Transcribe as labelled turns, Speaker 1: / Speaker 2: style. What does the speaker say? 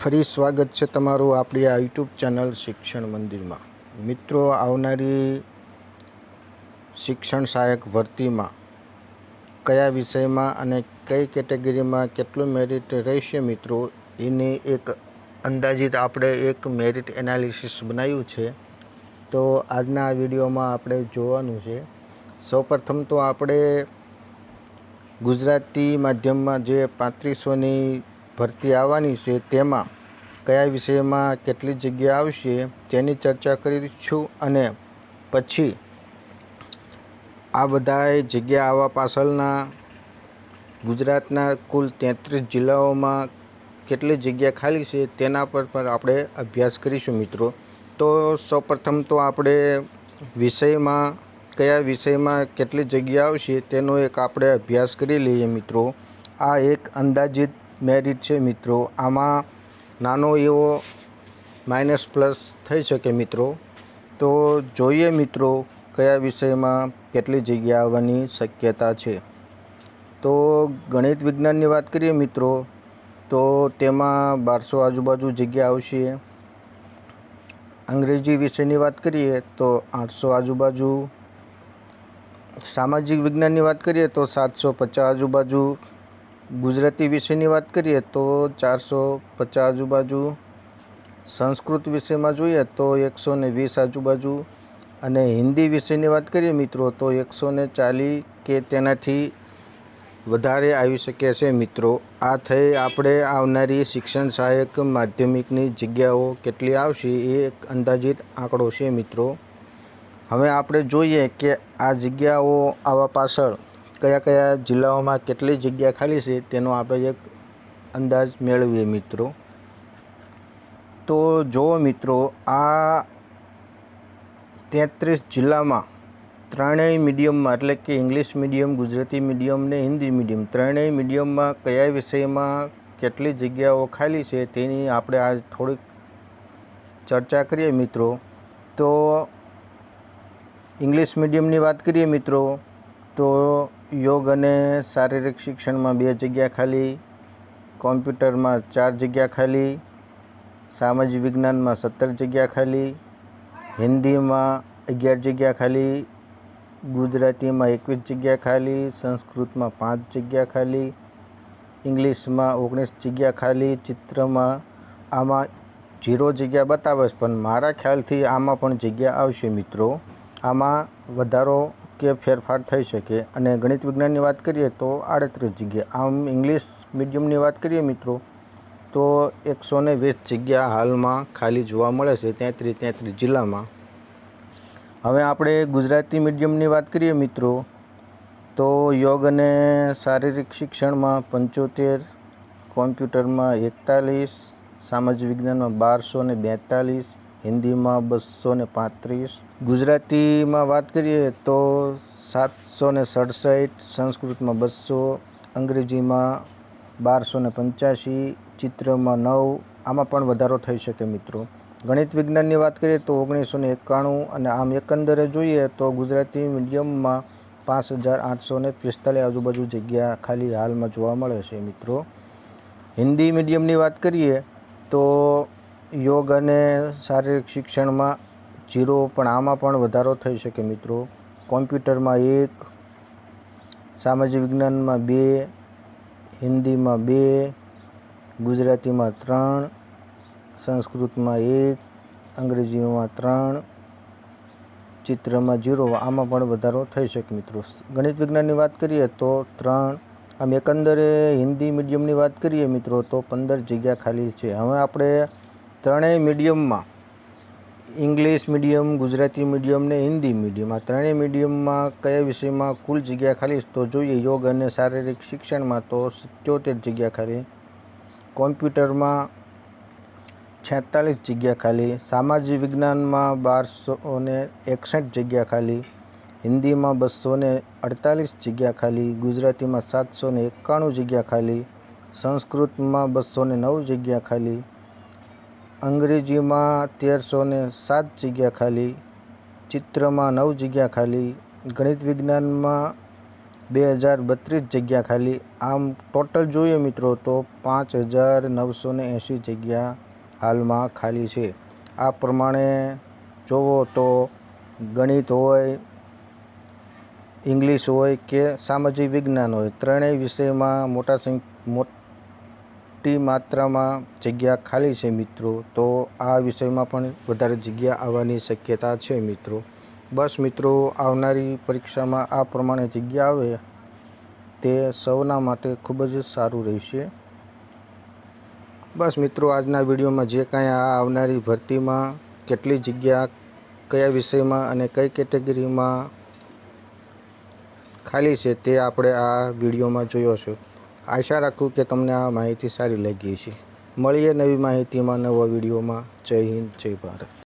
Speaker 1: ફરી સ્વાગત છે તમારું આપણી આ યુટ્યુબ ચેનલ શિક્ષણ મંદિરમાં। મિત્રો, આવનારી શિક્ષણ સહાયક ભરતીમાં કયા વિષયમાં અને કઈ કેટેગરીમાં કેટલું મેરિટ રહેશે મિત્રો, એની એક અંદાજિત આપણે એક મેરિટ એનાલિસિસ બનાવ્યું છે। તો આજના આ વિડીયોમાં આપણે જોવાનું છે। સૌપ્રથમ તો આપણે ગુજરાતી માધ્યમમાં જે 3500ની ભરતી આવવાની છે તેમાં કયા વિષયમાં કેટલી જગ્યા આવશે તેની ચર્ચા કરીશું, અને પછી આ બધાએ જગ્યા આવવા પાછળના ગુજરાતના કુલ 33 જિલ્લાઓમાં કેટલી જગ્યા ખાલી છે તેના પર પણ આપણે અભ્યાસ કરીશું મિત્રો। તો સૌપ્રથમ તો આપણે કયા વિષયમાં કેટલી જગ્યા આવશે તેનો એક આપણે અભ્યાસ કરી લઈએ મિત્રો। આ એક અંદાજિત મેરિટ છે મિત્રો, આમાં નાનો એવો માઇનસ પ્લસ થઈ શકે મિત્રો। તો જોઈએ મિત્રો કયા વિષયમાં કેટલી જગ્યા આવવાની શક્યતા છે। તો ગણિત વિજ્ઞાનની વાત કરીએ મિત્રો, તો તેમાં 1200 આજુબાજુ જગ્યા આવશે। અંગ્રેજી વિષયની વાત કરીએ તો 800 આજુબાજુ। સામાજિક વિજ્ઞાનની વાત કરીએ તો 750 આજુબાજુ। ગુજરાતી વિષયની વાત કરીએ તો 450 આજુબાજુ। સંસ્કૃત વિષયમાં જોઈએ તો 120 આજુબાજુ, અને હિન્દી વિષયની વાત કરીએ મિત્રો તો 140 કે તેનાથી વધારે આવી શકે છે મિત્રો। આ થઈ આપણે આવનારી શિક્ષણ સહાયક માધ્યમિકની જગ્યાઓ કેટલી આવશે એ એક અંદાજિત આંકડો છે મિત્રો। હવે આપણે જોઈએ કે આ જગ્યાઓ આવવા પાછળ કયા જિલ્લાઓમાં કેટલી જગ્યા ખાલી છે તેનો આપણે એક અંદાજ મેળવીએ મિત્રો। તો જુઓ મિત્રો, આ 33 જિલ્લામાં ત્રણેય મીડિયમમાં, એટલે કે ઇંગ્લિશ મીડિયમ, ગુજરાતી મીડિયમ ને હિન્દી મીડિયમ, ત્રણેય મીડિયમમાં કયા વિષયમાં કેટલી જગ્યાઓ ખાલી છે તેની આપણે આજ થોડીક ચર્ચા કરીએ મિત્રો। તો ઇંગ્લિશ મીડિયમની વાત કરીએ મિત્રો તો યોગ અને શારીરિક શિક્ષણમાં 2 જગ્યા ખાલી, કોમ્પ્યુટરમાં 4 જગ્યા ખાલી, સામાજિક વિજ્ઞાનમાં 17 જગ્યા ખાલી, હિન્દીમાં 11 જગ્યા ખાલી, ગુજરાતીમાં 21 જગ્યા ખાલી, સંસ્કૃતમાં 5 જગ્યા ખાલી, ઇંગ્લિશમાં 19 જગ્યા ખાલી। ચિત્રમાં આમાં 0 જગ્યા બતાવે છે, પણ મારા ખ્યાલથી આમાં પણ જગ્યા આવશે મિત્રો, આમાં વધારો કે ફેરફાર થઈ શકે। અને ગણિત વિજ્ઞાનની વાત કરીએ તો 38 જગ્યા। આમ ઇંગ્લિશ મીડિયમની વાત કરીએ મિત્રો તો 120 જગ્યા હાલમાં ખાલી જોવા મળે છે 33 જિલ્લામાં। હવે આપણે ગુજરાતી મીડિયમની વાત કરીએ મિત્રો તો યોગ અને શારીરિક શિક્ષણમાં 75, કોમ્પ્યુટરમાં 41, સામાજિક વિજ્ઞાનમાં 1242, હિન્દીમાં 235, ગુજરાતીમાં વાત કરીએ તો 767, સંસ્કૃતમાં 200, અંગ્રેજીમાં 1285, ચિત્રમાં 9, આમાં પણ વધારો થઈ શકે મિત્રો। ગણિત વિજ્ઞાનની વાત કરીએ તો 1991, અને આમ એકંદરે જોઈએ તો ગુજરાતી મીડિયમમાં 5845 આજુબાજુ જગ્યા ખાલી હાલમાં જોવા મળે છે મિત્રો। હિન્દી મીડિયમની વાત કરીએ તો યોગ અને શારીરિક શિક્ષણમાં 0, પણ આમાં પણ વધારો થઈ શકે મિત્રો। કોમ્પ્યુટરમાં 1, સામાજિક વિજ્ઞાનમાં 2, હિન્દીમાં 2, ગુજરાતીમાં 3, સંસ્કૃતમાં 1, અંગ્રેજીમાં 3, ચિત્રમાં 0, આમાં પણ વધારો થઈ શકે મિત્રો। ગણિત વિજ્ઞાનની વાત કરીએ તો 3, આમ એકંદરે હિન્દી મીડિયમની વાત કરીએ મિત્રો તો 15 જગ્યા ખાલી છે। હવે આપણે ત્રણેય મીડિયમમાં, ઇંગ્લિશ મીડિયમ, ગુજરાતી મીડિયમ ને હિન્દી મીડિયમ, આ ત્રણેય મીડિયમમાં કયા વિષયમાં કુલ જગ્યા ખાલી તો જોઈએ। યોગ અને શારીરિક શિક્ષણમાં તો 77 જગ્યા ખાલી, કોમ્પ્યુટરમાં 46 જગ્યા ખાલી, સામાજિક વિજ્ઞાનમાં 1261 જગ્યા ખાલી, હિન્દીમાં 248 જગ્યા ખાલી, ગુજરાતીમાં 791 જગ્યા ખાલી, સંસ્કૃતમાં 209 જગ્યા ખાલી, અંગ્રેજીમાં 1307 જગ્યા ખાલી, ચિત્રમાં 9 જગ્યા ખાલી, ગણિત વિજ્ઞાનમાં 2032 જગ્યા ખાલી. આમ ટોટલ જોઈએ મિત્રો તો 5980 જગ્યા હાલમાં ખાલી છે. આ પ્રમાણે જોવો તો ગણિત હોય, ઇંગ્લિશ હોય કે સામાજિક વિજ્ઞાન હોય, ત્રણેય વિષયમાં મોટી માત્રામાં જગ્યા ખાલી છે મિત્રો. તો આ વિષયમાં પણ વધારે જગ્યા આવવાની શક્યતા છે મિત્રો. બસ મિત્રો, આવનારી પરીક્ષામાં આ પ્રમાણે જગ્યા આવે તે સૌના માટે ખૂબ જ સારું રહેશે. બસ મિત્રો, આજના વિડીયોમાં જે કાંઈ આ આવનારી ભરતીમાં કેટલી જગ્યા કયા વિષયમાં અને કઈ કેટેગરીમાં ખાલી છે તે આપણે આ વિડીયોમાં જોયો છે. આશા રાખું કે તમને આ માહિતી સારી લાગી છે. મળીએ નવી માહિતીમાં નવા વિડીયોમાં. જય હિન્દ, જય ભારત.